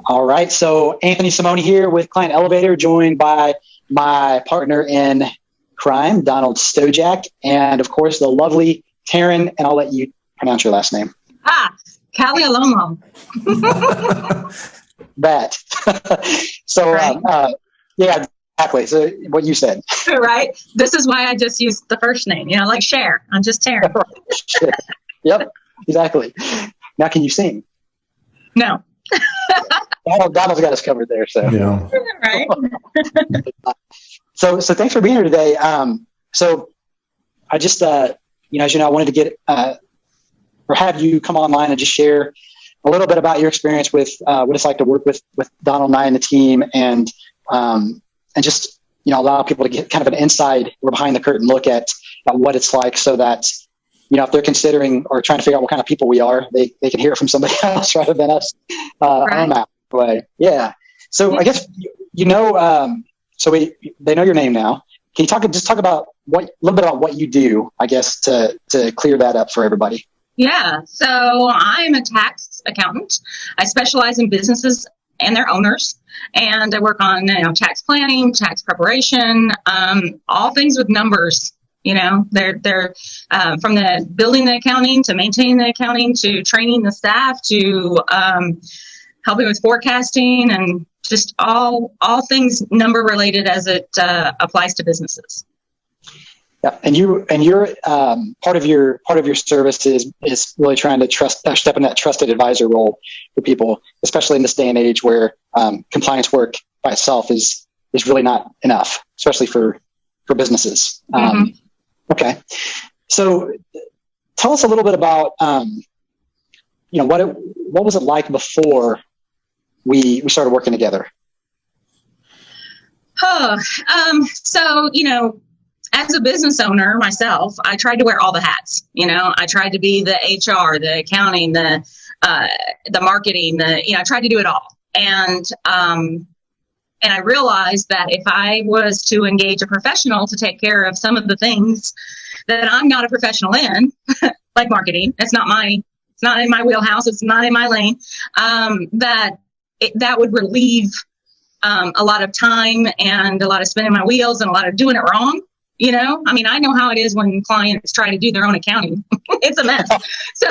All right. So Anthony Simone here with Client Elevator, joined by my partner in crime, Donald Stojak, and of course the lovely Taryn. And I'll let you pronounce your last name. Calialomo. That. So, right. Yeah, exactly. So what you said. Right. This is why I just used the first name, like Cher. I'm just Taryn. Yep, exactly. Now, can you sing? No. Donald's got us covered there. So, yeah. Right. So thanks for being here today. So I just, as you know, I wanted to get, or have you come online and just share a little bit about your experience with what it's like to work with Donald and I and the team, and just, allow people to get kind of an inside or behind the curtain look at what it's like, so that, if they're considering or trying to figure out what kind of people we are, they can hear it from somebody else rather than us on that way. Yeah. So I guess, so they know your name now. Can you talk about a little bit about what you do, I guess, to clear that up for everybody? Yeah. So I'm a tax accountant. I specialize in businesses and their owners, and I work on tax planning, tax preparation, all things with numbers. They're from the building the accounting to maintaining the accounting to training the staff to helping with forecasting and just all things number related as it applies to businesses. Yeah, and you're part of your service is really trying to step in that trusted advisor role for people, especially in this day and age where compliance work by itself is really not enough, especially for businesses. Mm-hmm. Okay, so tell us a little bit about what was it like before we started working together? So as a business owner myself, I tried to wear all the hats. I tried to be the HR, the accounting, the marketing, I tried to do it all. And I realized that if I was to engage a professional to take care of some of the things that I'm not a professional in, like marketing, it's not in my wheelhouse, it's not in my lane, that would relieve a lot of time and a lot of spinning my wheels and a lot of doing it wrong. I know how it is when clients try to do their own accounting. It's a mess. So,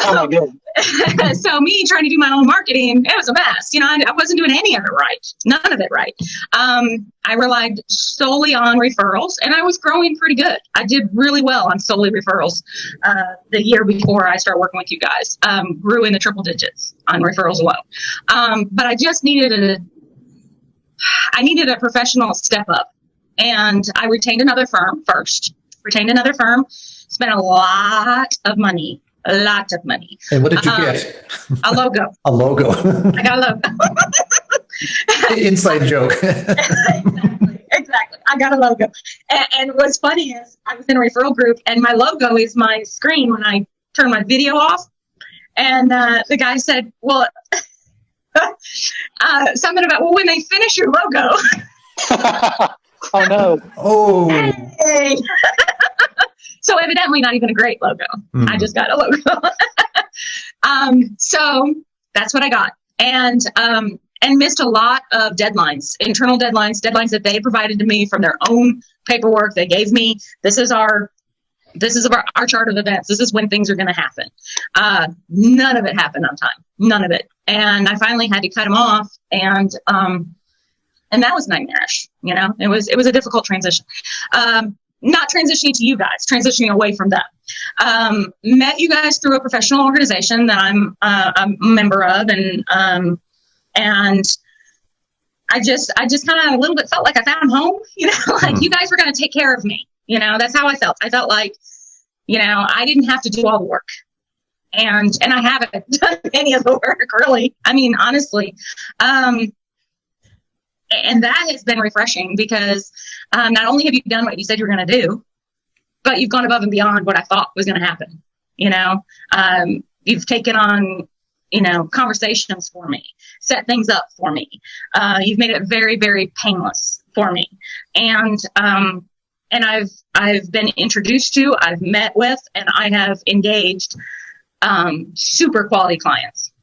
so me trying to do my own marketing, it was a mess. I wasn't doing any of it right. None of it right. I relied solely on referrals, and I was growing pretty good. I did really well on solely referrals. The year before I started working with you guys, grew in the triple digits on referrals alone. But I just needed a professional step up. And I retained another firm first. Spent a lot of money. And what did you get? A logo. A logo. I got a logo. Inside joke. Exactly. I got a logo. And what's funny is I was in a referral group, and my logo is my screen when I turn my video off. And the guy said, well, something about, when they finish your logo. Oh no! Oh. Hey. So evidently not even a great logo. Mm. I just got a logo. So that's what I got, and missed a lot of deadlines, internal deadlines that they provided to me from their own paperwork. They gave me, this is our chart of events. This is when things are going to happen. None of it happened on time. None of it, and I finally had to cut them off, and that was nightmarish. It was a difficult transition. Not transitioning to you guys, transitioning away from them. Met you guys through a professional organization that I'm a member of, and I just kind of a little bit felt like I found home. Like you guys were going to take care of me. That's how I felt. I felt like, I didn't have to do all the work, and I haven't done any of the work really. Honestly. And that has been refreshing because not only have you done what you said you were going to do, but you've gone above and beyond what I thought was going to happen. You've taken on, conversations for me, set things up for me. You've made it very, very painless for me. And I've been introduced to, I've met with, and I have engaged super quality clients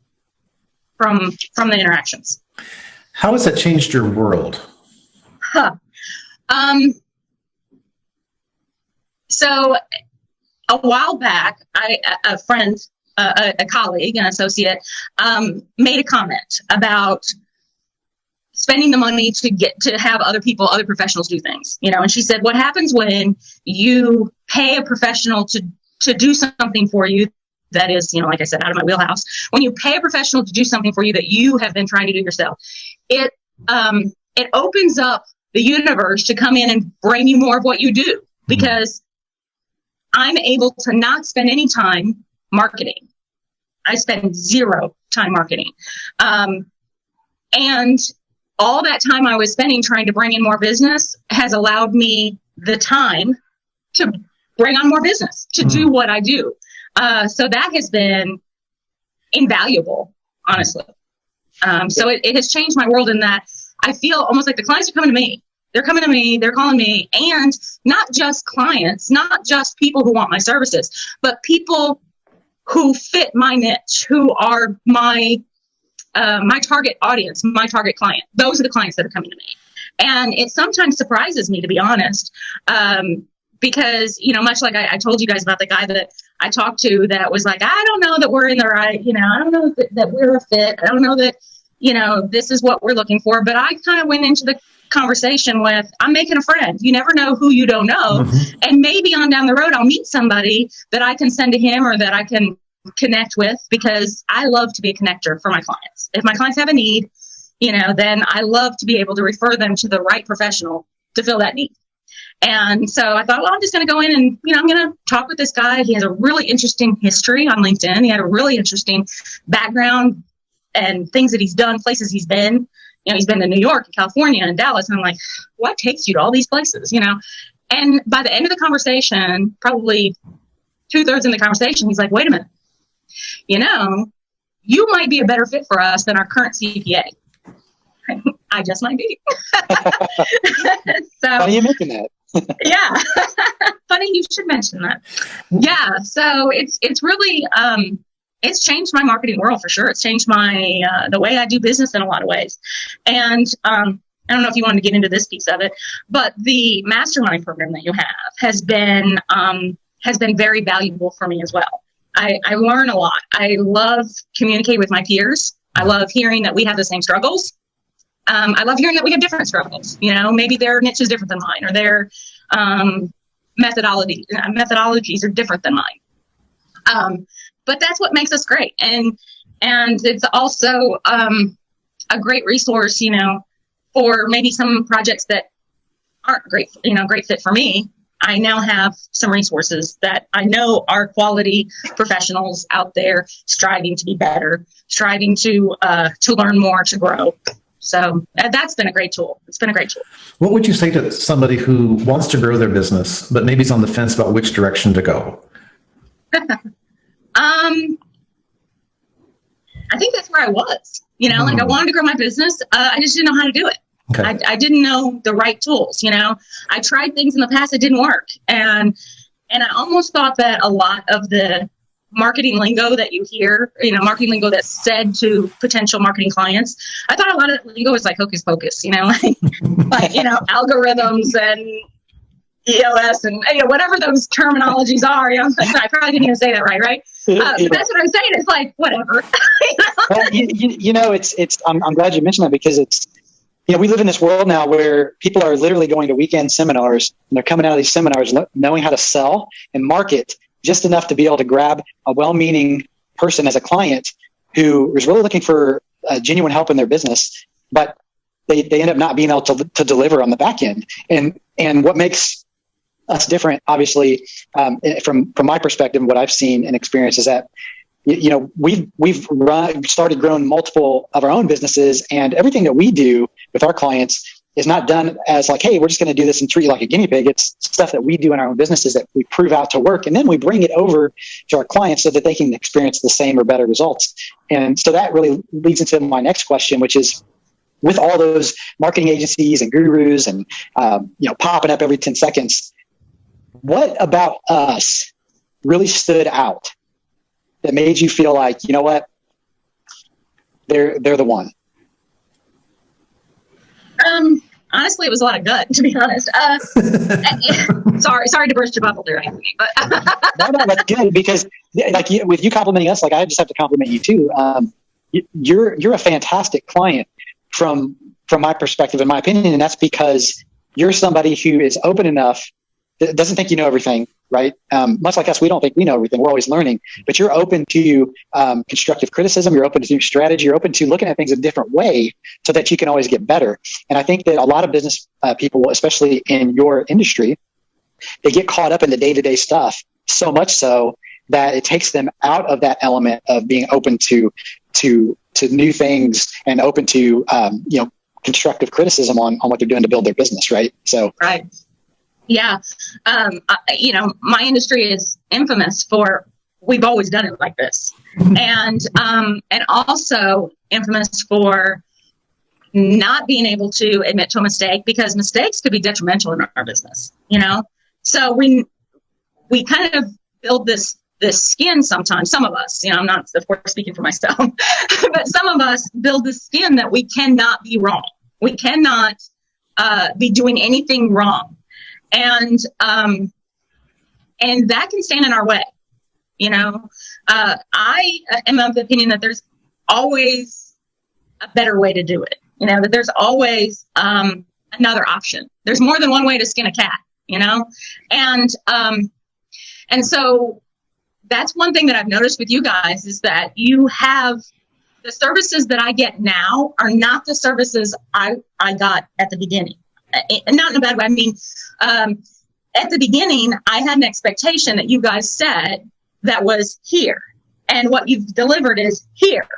from the interactions. How has that changed your world? Huh. So a while back, a friend, a colleague, an associate, made a comment about spending the money to get to have other professionals do things, and she said, what happens when you pay a professional to do something for you that is, like I said, out of my wheelhouse. When you pay a professional to do something for you that you have been trying to do yourself, it opens up the universe to come in and bring you more of what you do, because I'm able to not spend any time marketing. I spend 0 time marketing. And all that time I was spending trying to bring in more business has allowed me the time to bring on more business, to do what I do. So that has been invaluable, honestly. So it has changed my world in that I feel almost like the clients are coming to me. They're coming to me, they're calling me, and not just clients, not just people who want my services, but people who fit my niche, who are my target audience, my target client. Those are the clients that are coming to me. And it sometimes surprises me, to be honest, because, much like I told you guys about the guy that I talked to that was like, I don't know that we're in the right, I don't know that we're a fit. I don't know that, this is what we're looking for. But I kind of went into the conversation with, I'm making a friend. You never know who you don't know. Mm-hmm. And maybe on down the road, I'll meet somebody that I can send to him or that I can connect with, because I love to be a connector for my clients. If my clients have a need, then I love to be able to refer them to the right professional to fill that need. And so I thought, well, I'm just going to go in and, I'm going to talk with this guy. He has a really interesting history on LinkedIn. He had a really interesting background and things that he's done, places he's been. He's been to New York and California and Dallas. And I'm like, what takes you to all these places, And by the end of the conversation, probably 2/3 in the conversation, he's like, wait a minute, you might be a better fit for us than our current CPA. I just might be. So, how are you making that? Yeah. Funny you should mention that. Yeah. So it's really, it's changed my marketing world for sure. It's changed my, the way I do business in a lot of ways. And, I don't know if you want to get into this piece of it, but the mastermind program that you have has been very valuable for me as well. I learn a lot. I love communicating with my peers. I love hearing that we have the same struggles. I love hearing that we have different struggles. Maybe their niche is different than mine, or their methodologies are different than mine. But that's what makes us great. And it's also a great resource, for maybe some projects that aren't great fit for me. I now have some resources that I know are quality professionals out there striving to be better, striving to learn more, to grow. So that's been a great tool. It's been a great tool. What would you say to somebody who wants to grow their business, but maybe is on the fence about which direction to go? I think that's where I was, like I wanted to grow my business. I just didn't know how to do it. Okay. I didn't know the right tools. I tried things in the past that didn't work. And I almost thought that a lot of the marketing lingo that you hear, marketing lingo that's said to potential marketing clients, I thought a lot of that lingo was like hocus pocus, like algorithms and EOS and whatever those terminologies are. I probably didn't even say that right? But that's what I'm saying. It's like whatever. Well, it's. I'm glad you mentioned that, because it's. We live in this world now where people are literally going to weekend seminars, and they're coming out of these seminars knowing how to sell and market just enough to be able to grab a well-meaning person as a client who is really looking for genuine help in their business, but they end up not being able to deliver on the back end. And what makes us different, obviously, from my perspective, what I've seen and experienced is that we've started growing multiple of our own businesses, and everything that we do with our clients is not done as like, hey, we're just going to do this and treat you like a guinea pig. It's stuff that we do in our own businesses that we prove out to work, and then we bring it over to our clients so that they can experience the same or better results. And so that really leads into my next question, which is, with all those marketing agencies and gurus and popping up every 10 seconds, what about us really stood out that made you feel like, you know what, they're the one? Honestly, it was a lot of gut, to be honest. Sorry to burst your bubble there, Anthony, but No, that's good because like with you complimenting us, like I just have to compliment you too. You're a fantastic client from my perspective, in my opinion, and that's because you're somebody who is open enough, that doesn't think you know everything, right? Much like us, we don't think we know everything. We're always learning, but you're open to constructive criticism. You're open to new strategy. You're open to looking at things a different way so that you can always get better. And I think that a lot of business people, especially in your industry, they get caught up in the day-to-day stuff so much so that it takes them out of that element of being open to new things and open to constructive criticism on what they're doing to build their business, right? So right. Yeah. My industry is infamous for, we've always done it like this. And also infamous for not being able to admit to a mistake, because mistakes could be detrimental in our business, So we kind of build this skin sometimes, some of us, I'm not, of course, speaking for myself, but some of us build the skin that we cannot be wrong. We cannot be doing anything wrong. And that can stand in our way. I am of the opinion that there's always a better way to do it. That there's always another option. There's more than one way to skin a cat, and so that's one thing that I've noticed with you guys is that you have the services that I get now are not the services I got at the beginning. Not in a bad way. I mean, at the beginning, I had an expectation that you guys said that was here. And what you've delivered is here,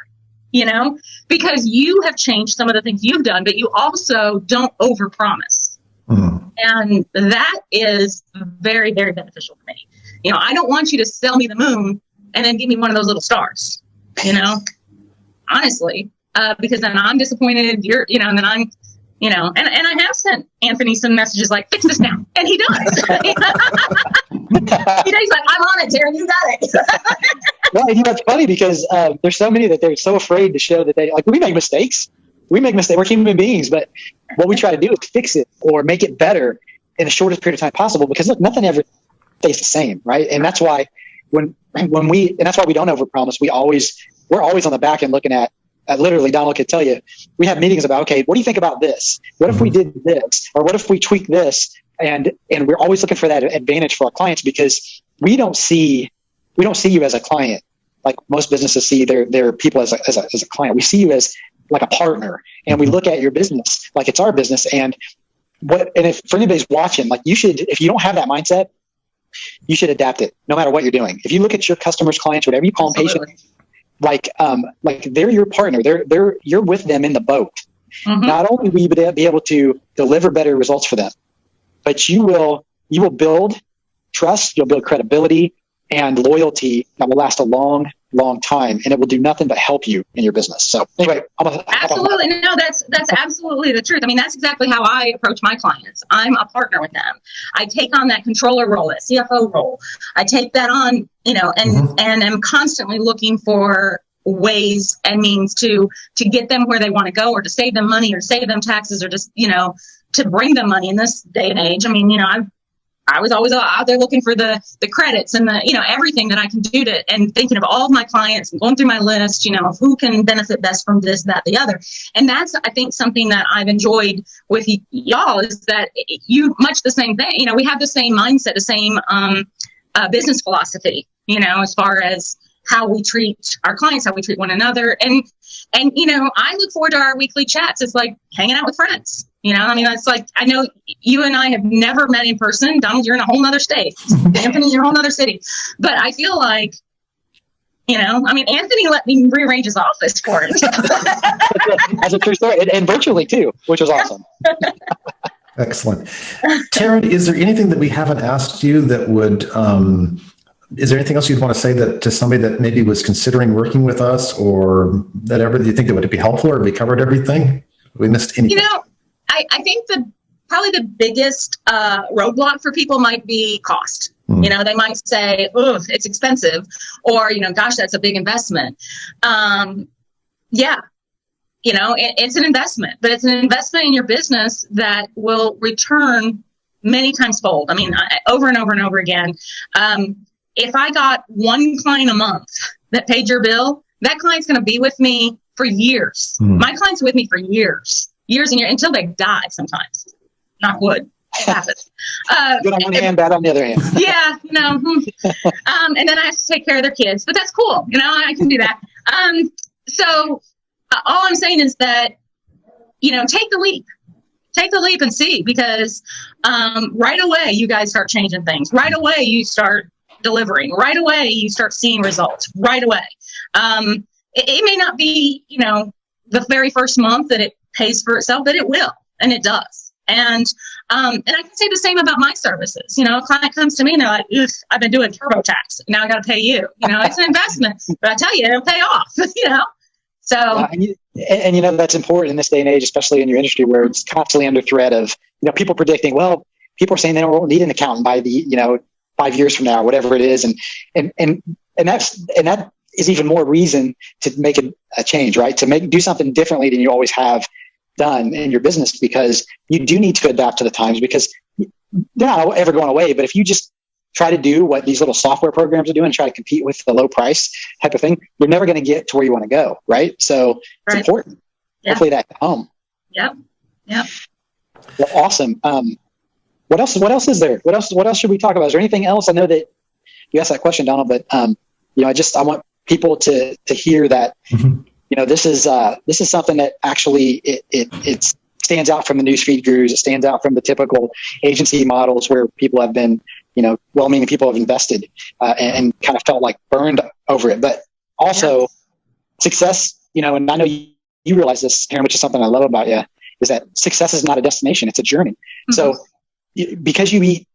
because you have changed some of the things you've done, but you also don't overpromise. Mm-hmm. And that is very, very beneficial for me. I don't want you to sell me the moon and then give me one of those little stars, honestly, because then I'm disappointed. And then I'm, and I have sent Anthony some messages like, fix this now. And he does. He's like, I'm on it, Taryn, you got it. Well, it's funny because there's so many that they're so afraid to show that we make mistakes. We're human beings, but what we try to do is fix it or make it better in the shortest period of time possible, because look, nothing ever stays the same, right? And that's why and that's why we don't overpromise. We're always on the back end looking at literally, Donald could tell you, we have meetings about, okay, what do you think about this? What if we did this? Or what if we tweak this? And we're always looking for that advantage for our clients, because we don't see you as a client like most businesses see their people as a client. We see you as like a partner, and we look at your business like it's our business. And if for anybody's watching, like if you don't have that mindset, you should adapt it no matter what you're doing. If you look at your customers, clients, whatever you call them, patients, like they're your partner. You're with them in the boat. Mm-hmm. Not only will you be able to deliver better results for them, but you will build trust, you'll build credibility and loyalty that will last a long, long time, and it will do nothing but help you in your business. So anyway, absolutely. No, that's absolutely the truth. I mean, that's exactly how I approach my clients. I'm a partner with them. I take on that controller role, that CFO role. I take that on, and I'm constantly looking for ways and means to get them where they want to go, or to save them money, or save them taxes, or just, to bring them money in this day and age. I mean, I was always out there looking for the credits and the, everything that I can do and thinking of all of my clients and going through my list, of who can benefit best from this, that, the other. And that's, I think, something that I've enjoyed with y'all is that much the same thing. We have the same mindset, the same business philosophy, as far as how we treat our clients, how we treat one another. And I look forward to our weekly chats. It's like hanging out with friends. It's like, I know you and I have never met in person. Donald, you're in a whole nother state. Anthony, you're in a whole nother city. But I feel like, Anthony let me rearrange his office for him. That's a true story. And virtually too, which was awesome. Excellent. Taryn, is there anything that we haven't asked you that would, is there anything else you'd want to say to somebody that maybe was considering working with us, or that you think that would be helpful, or have we covered everything? We missed anything? I think probably the biggest roadblock for people might be cost. Mm. They might say, "Oh, it's expensive," or gosh, that's a big investment. Yeah, it's an investment, but it's an investment in your business that will return many times fold. I mean, over and over and over again. If I got one client a month that paid your bill, that client's going to be with me for years. My clients are with me for years and years, until they die sometimes. Knock wood. It happens. Good on one hand, bad on the other hand. Yeah, and then I have to take care of their kids, but that's cool. I can do that. So all I'm saying is that, take the leap and see, because right away you guys start changing things. Right away you start delivering. Right away you start seeing results. Right away. It may not be, the very first month that it pays for itself, but it will, and it does. And I can say the same about my services. A client comes to me and they're like, I've been doing TurboTax. Now I got to pay you. It's an investment, but I tell you, it'll pay off, So, and that's important in this day and age, especially in your industry where it's constantly under threat of, people predicting, people are saying they don't need an accountant by the, 5 years from now, whatever it is. And that is even more reason to make a change, right? To do something differently than you always have done in your business, because you do need to adapt to the times, because they're not ever going away. But if you just try to do what these little software programs are doing and try to compete with the low price type of thing, you're never going to get to where you want to go. Right. So it's important. Yeah. Hopefully that's at home. Yep. Well, awesome. What else is there? What else should we talk about? Is there anything else? I know that you asked that question, Donald, but I want people to hear that, this is something that actually it stands out from the newsfeed gurus. It stands out from the typical agency models where people have been, well-meaning people have invested and kind of felt like burned over it. But also success, and I know you realize this, Taryn, which is something I love about you, is that success is not a destination, it's a journey. Mm-hmm. So because you eat,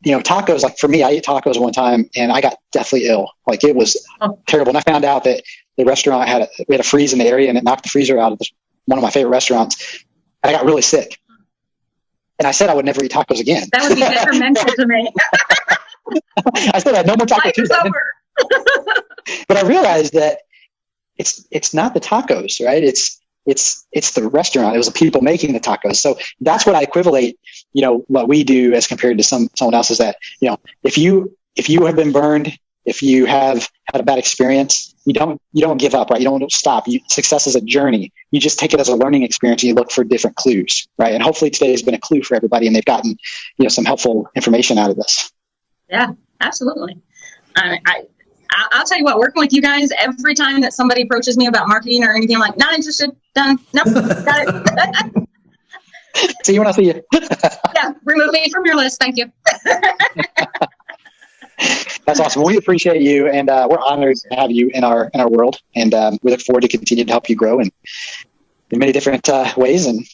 tacos, like for me, I ate tacos one time and I got deathly ill. Like it was terrible. And I found out that the restaurant we had a freeze in the area and it knocked the freezer out of one of my favorite restaurants. And I got really sick. And I said I would never eat tacos again. That would be detrimental to me. I said I had no more Taco Tuesday. But I realized that it's not the tacos, right? It's the restaurant. It was the people making the tacos. So that's what I equivalate, what we do as compared to someone else is that, if you have been burned, if you have had a bad experience, you don't give up, right? You don't stop. Success is a journey. You just take it as a learning experience and you look for different clues, right? And hopefully today has been a clue for everybody and they've gotten, some helpful information out of this. Yeah, absolutely. I'll tell you what, working with you guys, every time that somebody approaches me about marketing or anything, I'm like, not interested, done, nope, got it. See you when I see you. Yeah, remove me from your list, thank you. That's awesome. We appreciate you, and we're honored to have you in our world, and we look forward to continue to help you grow in many different ways. And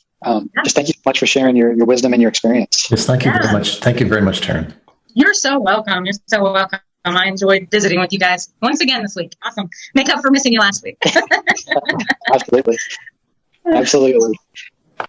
just thank you so much for sharing your wisdom and your experience. Yes, thank you very much. Thank you very much, Taryn. You're so welcome. You're so welcome. I enjoyed visiting with you guys once again this week. Awesome. Make up for missing you last week. Absolutely.